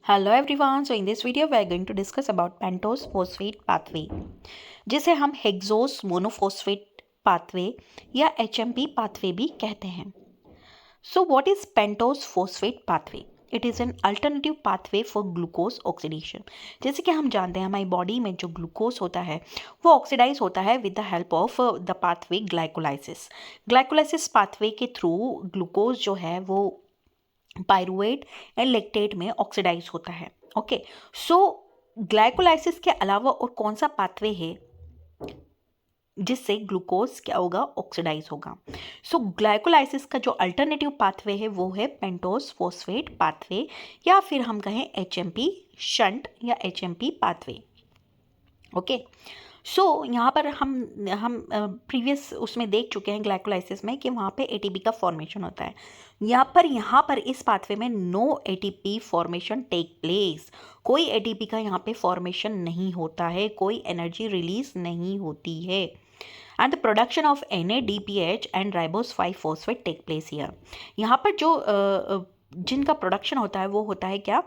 Hello everyone. So in this video we are going to discuss about pentose phosphate pathway, जिसे हम hexose monophosphate pathway या HMP pathway भी कहते हैं. So what is pentose phosphate pathway? It is an alternative pathway for glucose oxidation. जैसे कि हम जानते हैं हमारी बॉडी में जो ग्लूकोज होता है वो ऑक्सीडाइज होता है with the help of the pathway glycolysis. Glycolysis pathway के थ्रू ग्लूकोज जो है वो पायरुवेट एंड लेक्टेट में ऑक्सीडाइज होता है. ओके, सो ग्लाइकोलाइसिस के अलावा और कौन सा पाथवे है जिससे ग्लूकोज क्या होगा, ऑक्सीडाइज होगा. सो ग्लाइकोलाइसिस का जो अल्टरनेटिव पाथवे है वो है पेंटोस फोस्फेट पाथवे या फिर हम कहें एचएमपी शंट या एचएमपी पाथवे. ओके, सो यहाँ पर हम प्रीवियस उसमें देख चुके हैं ग्लाइकोलाइसिस में कि वहाँ पे एटीपी का फॉर्मेशन होता है. यहाँ पर इस पाथवे में no ATP formation take place. कोई एटीपी का यहाँ पे फॉर्मेशन नहीं होता है, कोई एनर्जी रिलीज नहीं होती है. And the production of NADPH and ribose 5 phosphate take place here. यहाँ पर जो जिनका प्रोडक्शन होता है वो होता है क्या,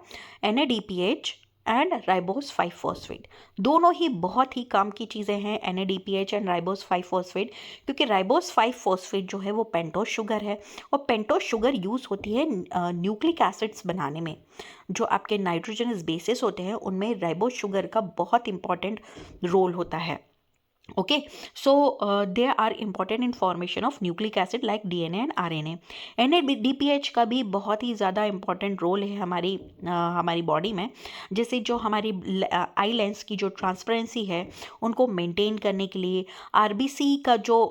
NADPH एंड राइबोस 5 फॉस्फेट. दोनों ही बहुत ही काम की चीज़ें हैं, NADPH एंड राइबोस 5 फॉस्फेट, क्योंकि राइबोस 5 फॉस्फेट जो है वो पेंटोस शुगर है और पेंटोस शुगर यूज़ होती है न्यूक्लिक एसिड्स बनाने में. जो आपके नाइट्रोजनस बेसिस होते हैं उनमें राइबोस शुगर का बहुत इंपॉर्टेंट रोल होता है. Okay, so they are important in formation of nucleic acid like DNA and RNA. NADPH का भी बहुत ही ज़्यादा इम्पॉर्टेंट रोल है हमारी बॉडी में. जैसे जो हमारी आई लेंस की जो ट्रांसपेरेंसी है उनको मेंटेन करने के लिए, RBC का जो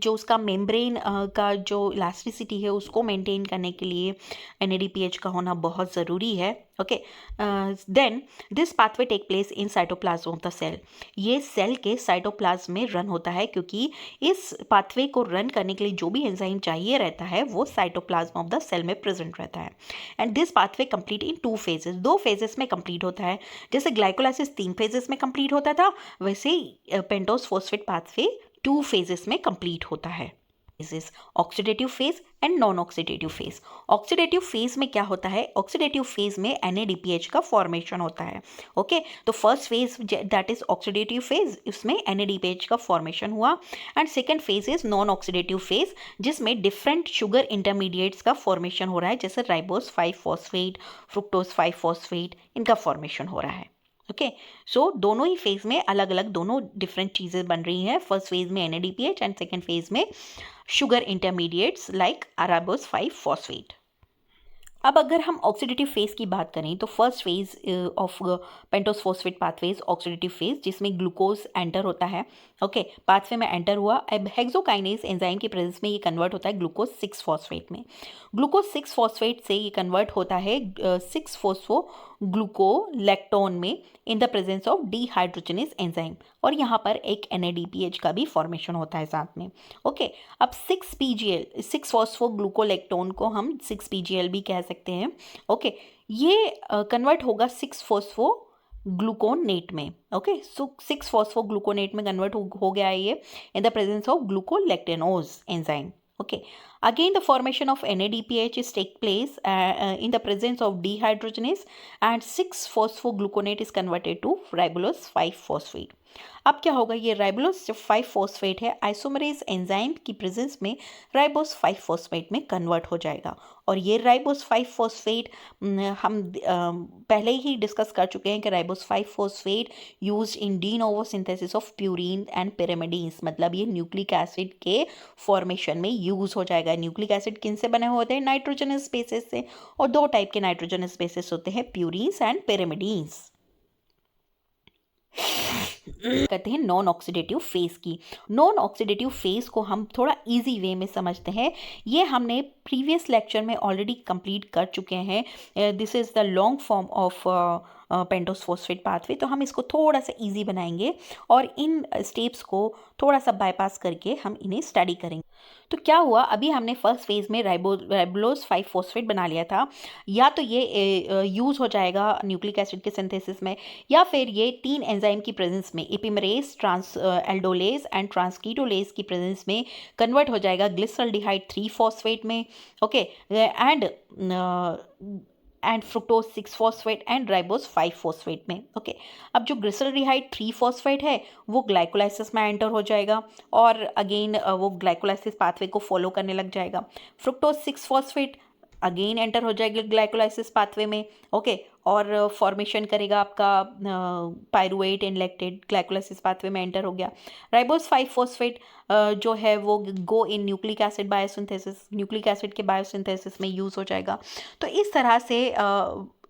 उसका मेम्ब्रेन का जो इलास्टिसिटी है उसको मेंटेन करने के लिए NADPH का होना बहुत ज़रूरी है. Okay, then this pathway take place in cytoplasm of the cell. ये सेल के साइटोप्लाज्म में रन होता है क्योंकि इस पाथवे को रन करने के लिए जो भी एंजाइम चाहिए रहता है वो साइटोप्लाज्म ऑफ द सेल में प्रेजेंट रहता है. And this pathway complete in 2 phases. 2 phases में कंप्लीट होता है. जैसे ग्लाइकोलाइसिस 3 फेजेस में कंप्लीट होता था, वैसे ही पेंटोस फोस्फेट पाथवे 2 फेजेस में कंप्लीट होता है. Is oxidative phase and non oxidative phase. Oxidative phase में क्या होता है, ऑक्सीडेटिव फेज में NADPH का फॉर्मेशन होता है. ओके, तो first phase that is oxidative phase, इसमें NADPH का फॉर्मेशन हुआ. And second phase is non oxidative phase जिसमें डिफरेंट शुगर इंटरमीडिएट्स का फॉर्मेशन हो रहा है, जैसे राइबोस 5 फॉस्फेट, फ्रुक्टोज 5 फॉस्फेट, इनका फॉर्मेशन हो रहा है. ओके, सो दोनों ही फेज में अलग अलग दोनों डिफरेंट चीज़ें बन रही हैं. फर्स्ट फेज में NADPH एंड सेकेंड फेज में sugar intermediates like ribose 5 phosphate. अब अगर हम ऑक्सीडेटिव फेज की बात करें तो first phase of pentose phosphate pathway is oxidative phase जिसमें ग्लूकोज एंटर होता है. ओके, पाथवे में एंटर हुआ. अब हेक्सोकाइनेज एंजाइम की प्रेजेंस में ये कन्वर्ट होता है ग्लूकोज 6 फॉस्फेट में. ग्लूकोज 6 फॉस्फेट से ये कन्वर्ट होता है 6 फॉस्फो ग्लूकोलेक्टोन में इन the presence of dehydrogenase enzyme. और यहाँ पर एक NADPH का भी फॉर्मेशन होता है साथ में. ओके, अब 6 6 फॉस्फोग्लूकोलेक्टोन को हम 6 भी कह सकते हैं. ओके, ये कन्वर्ट होगा 6 फॉस्फो ग्लूकोनेट में. ओके, सो 6 फॉस्फोग्लूकोनेट में कन्वर्ट हो गया है ये in the presence of gluconolactonase enzyme. Okay, again the formation of NADPH is take place in the presence of dehydrogenase and 6 phosphogluconate is converted to ribulose 5 phosphate. अब क्या होगा, ये ribulose जो 5 फॉस्फेट है आइसोमरेज एंजाइम की presence में ribose 5 phosphate में convert हो जाएगा. और ये राइबोस 5 फॉस्फेट हम पहले ही डिस्कस कर चुके हैं कि ribose 5 phosphate use in de novo synthesis of purine and पिरिमिडीन्स. मतलब ये न्यूक्लिक एसिड के फॉर्मेशन में यूज हो जाएगा. न्यूक्लिक एसिड किन से बने होते हैं, नाइट्रोजनस बेसिस से. और 2 टाइप के नाइट्रोजनस बेसिस होते हैं, प्यूरिन्स एंड पिरिमिडीन्स. कहते हैं नॉन ऑक्सीडेटिव फेज की. नॉन ऑक्सीडेटिव फेज को हम थोड़ा इजी वे में समझते हैं. ये हमने प्रीवियस लेक्चर में ऑलरेडी कंप्लीट कर चुके हैं. This is the long form of pentose phosphate pathway. तो हम इसको थोड़ा सा इजी बनाएंगे और इन स्टेप्स को थोड़ा सा बाईपास करके हम इन्हें स्टडी करेंगे. तो क्या हुआ, अभी हमने फर्स्ट फेज में राइबोलोस 5 फॉस्फेट बना लिया था. या तो ये यूज़ हो जाएगा न्यूक्लिक एसिड के सिंथेसिस में, या फिर ये 3 एंजाइम की प्रेजेंस में एपिमरेज, एल्डोलेज एंड ट्रांसकीटोलेज की प्रेजेंस में कन्वर्ट हो जाएगा ग्लिसरॉल्डिहाइड 3 फॉस्फेट में. Okay, and fructose 6 phosphate and ribose 5 phosphate में। ओके, अब जो ग्लिसरॉल्डिहाइड 3 फॉस्फेट है वो ग्लाइकोलाइसिस में एंटर हो जाएगा और अगेन वो ग्लाइकोलाइसिस पाथवे को फॉलो करने लग जाएगा। फ्रुक्टोज 6 फॉस्फेट अगेन एंटर हो जाएगी ग्लाइकोलाइसिस पाथवे में। ओके, और फॉर्मेशन करेगा आपका pyruvate and lactate, glycolysis pathway में एंटर हो गया। राइबोज 5 फॉस्फेट जो है वो go in nucleic acid biosynthesis, nucleic acid के बायोसिंथेसिस में यूज़ हो जाएगा। तो इस तरह से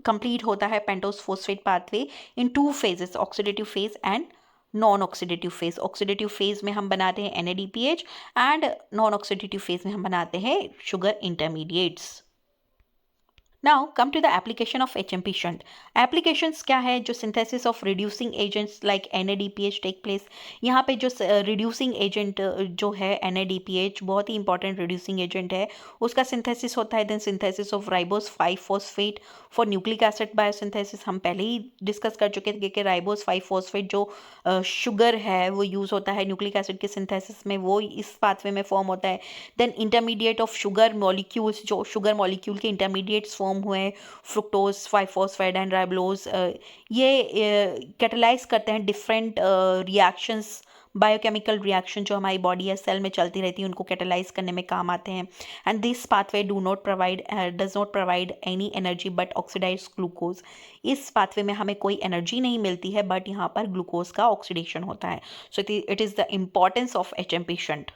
कंप्लीट होता है pentose phosphate pathway in 2 phases, oxidative phase and non oxidative phase. Oxidative phase में हम बनाते हैं NADPH and non oxidative phase में हम बनाते हैं sugar intermediates. Now come to the application of HMP shunt. Applications क्या है? जो synthesis of reducing agents like NADPH take place। यहाँ पे जो reducing agent जो है NADPH बहुत ही important reducing agent है, उसका synthesis होता है। Then synthesis of ribose 5 phosphate for nucleic acid biosynthesis। हम पहले ही डिस्कस कर चुके थे कि राइबोस 5 फॉस्फेट जो शुगर है वो यूज़ होता है न्यूक्लिक एसिड के सिंथेसिस में, वो इस पाथवे में फॉर्म होता है। Then intermediate of sugar molecules, जो शुगर मॉलिक्यूल के इंटरमीडिएट्स फॉर्म हुए हैं, फ्रुक्टोज 5 फॉस्फेट एंड राइबोज, ये कैटलाइज करते हैं डिफरेंट रिएक्शंस, बायोकेमिकल रिएक्शन जो हमारी बॉडी या सेल में चलती रहती है, उनको कैटलाइज करने में काम आते हैं। And this pathway does not provide any energy but oxidize glucose. इस पाथवे में हमें कोई एनर्जी नहीं मिलती है, बट यहाँ पर ग्लूकोज का ऑक्सीडेशन होता है। So it is the importance of HMP shunt.